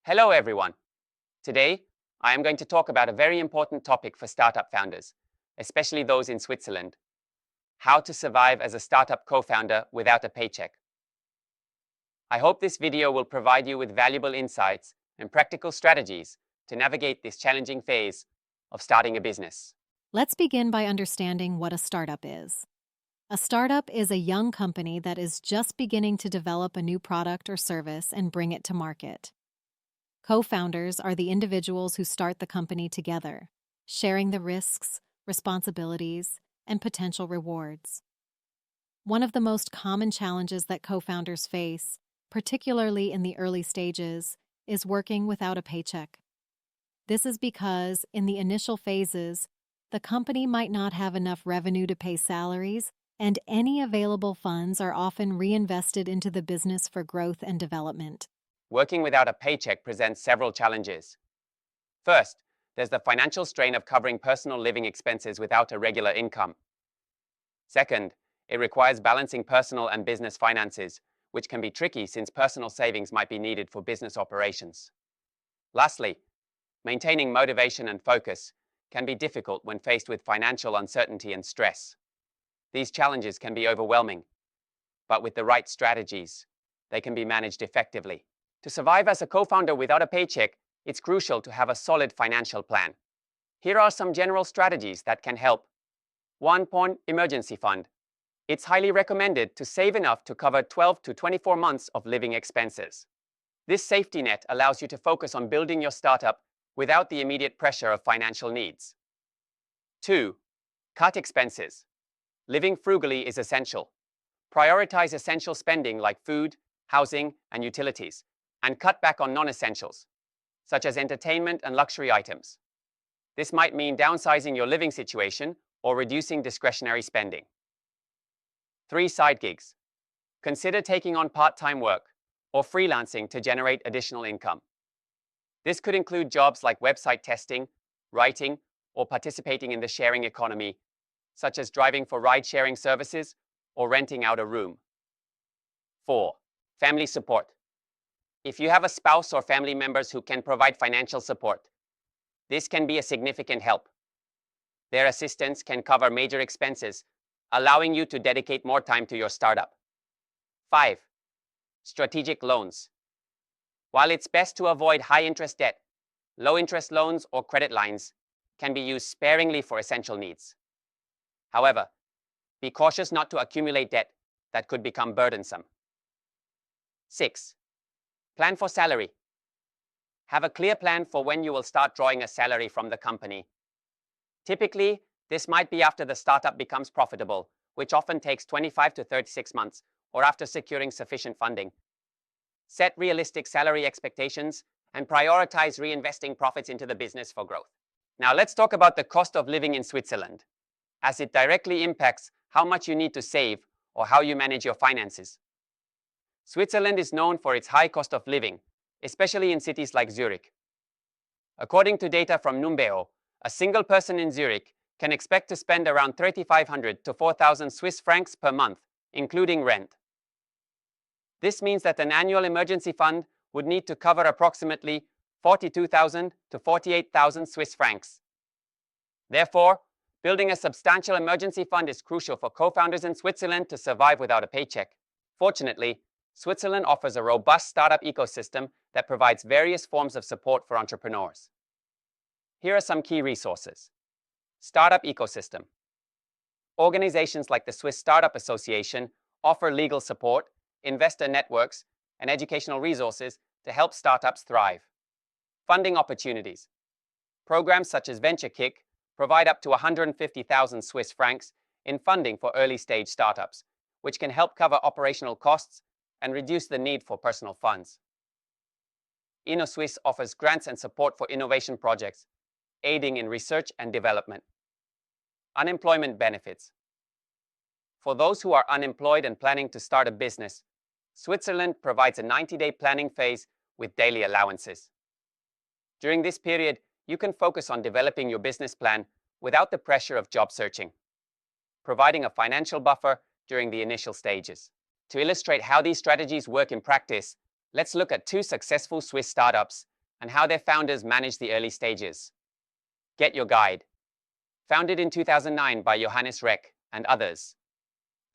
Hello everyone. Today, I am going to talk about a very important topic for startup founders, especially those in Switzerland. How to survive as a startup co-founder without a paycheck. I hope this video will provide you with valuable insights and practical strategies to navigate this challenging phase of starting a business. Let's begin by understanding what a startup is. A startup is a young company that is just beginning to develop a new product or service and bring it to market. Co-founders are the individuals who start the company together, sharing the risks, responsibilities, and potential rewards. One of the most common challenges that co-founders face, particularly in the early stages, is working without a paycheck. This is because, in the initial phases, the company might not have enough revenue to pay salaries, and any available funds are often reinvested into the business for growth and development. Working without a paycheck presents several challenges. First, there's the financial strain of covering personal living expenses without a regular income. Second, it requires balancing personal and business finances, which can be tricky since personal savings might be needed for business operations. Lastly, maintaining motivation and focus can be difficult when faced with financial uncertainty and stress. These challenges can be overwhelming, but with the right strategies, they can be managed effectively. To survive as a co-founder without a paycheck, it's crucial to have a solid financial plan. Here are some general strategies that can help. 1. Emergency fund. It's highly recommended to save enough to cover 12 to 24 months of living expenses. This safety net allows you to focus on building your startup without the immediate pressure of financial needs. 2. Cut expenses. Living frugally is essential. Prioritize essential spending like food, housing, and utilities, and cut back on non-essentials, such as entertainment and luxury items. This might mean downsizing your living situation or reducing discretionary spending. 3. Side gigs. Consider taking on part-time work or freelancing to generate additional income. This could include jobs like website testing, writing, or participating in the sharing economy, such as driving for ride-sharing services or renting out a room. 4. Family support. If you have a spouse or family members who can provide financial support, this can be a significant help. Their assistance can cover major expenses, allowing you to dedicate more time to your startup. 5. Strategic loans. While it's best to avoid high-interest debt, low-interest loans or credit lines can be used sparingly for essential needs. However, be cautious not to accumulate debt that could become burdensome. 6. Plan for salary. Have a clear plan for when you will start drawing a salary from the company. Typically, this might be after the startup becomes profitable, which often takes 25 to 36 months, or after securing sufficient funding. Set realistic salary expectations and prioritize reinvesting profits into the business for growth. Now let's talk about the cost of living in Switzerland, as it directly impacts how much you need to save or how you manage your finances. Switzerland is known for its high cost of living, especially in cities like Zurich. According to data from Numbeo, a single person in Zurich can expect to spend around 3,500 to 4,000 Swiss francs per month, including rent. This means that an annual emergency fund would need to cover approximately 42,000 to 48,000 Swiss francs. Therefore, building a substantial emergency fund is crucial for co-founders in Switzerland to survive without a paycheck. Fortunately, Switzerland offers a robust startup ecosystem that provides various forms of support for entrepreneurs. Here are some key resources. Startup ecosystem. Organizations like the Swiss Startup Association offer legal support, investor networks, and educational resources to help startups thrive. Funding opportunities. Programs such as VentureKick provide up to 150,000 Swiss francs in funding for early-stage startups, which can help cover operational costs and reduce the need for personal funds. InnoSwiss offers grants and support for innovation projects, aiding in research and development. Unemployment benefits. For those who are unemployed and planning to start a business, Switzerland provides a 90-day planning phase with daily allowances. During this period, you can focus on developing your business plan without the pressure of job searching, providing a financial buffer during the initial stages. To illustrate how these strategies work in practice, let's look at two successful Swiss startups and how their founders managed the early stages. Get Your Guide. Founded in 2009 by Johannes Reck and others,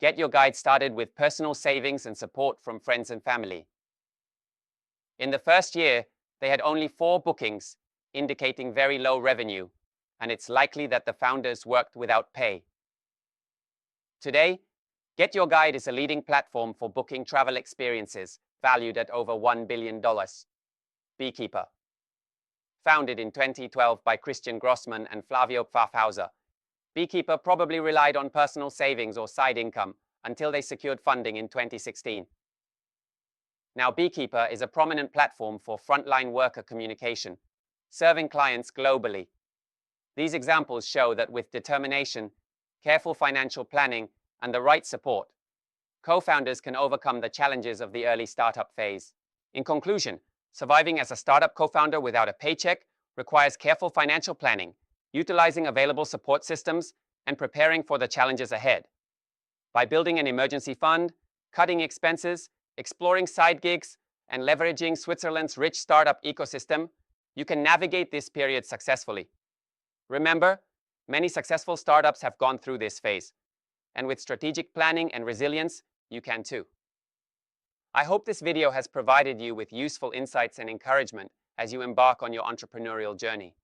Get Your Guide started with personal savings and support from friends and family. In the first year, they had only 4 bookings, indicating very low revenue, and it's likely that the founders worked without pay. Today, Get Your Guide is a leading platform for booking travel experiences valued at over $1 billion. Beekeeper. Founded in 2012 by Christian Grossman and Flavio Pfaffhauser, Beekeeper probably relied on personal savings or side income until they secured funding in 2016. Now, Beekeeper is a prominent platform for frontline worker communication, serving clients globally. These examples show that with determination, careful financial planning, and the right support, co-founders can overcome the challenges of the early startup phase. In conclusion, surviving as a startup co-founder without a paycheck requires careful financial planning, utilizing available support systems, and preparing for the challenges ahead. By building an emergency fund, cutting expenses, exploring side gigs, and leveraging Switzerland's rich startup ecosystem, you can navigate this period successfully. Remember, many successful startups have gone through this phase, and with strategic planning and resilience, you can too. I hope this video has provided you with useful insights and encouragement as you embark on your entrepreneurial journey.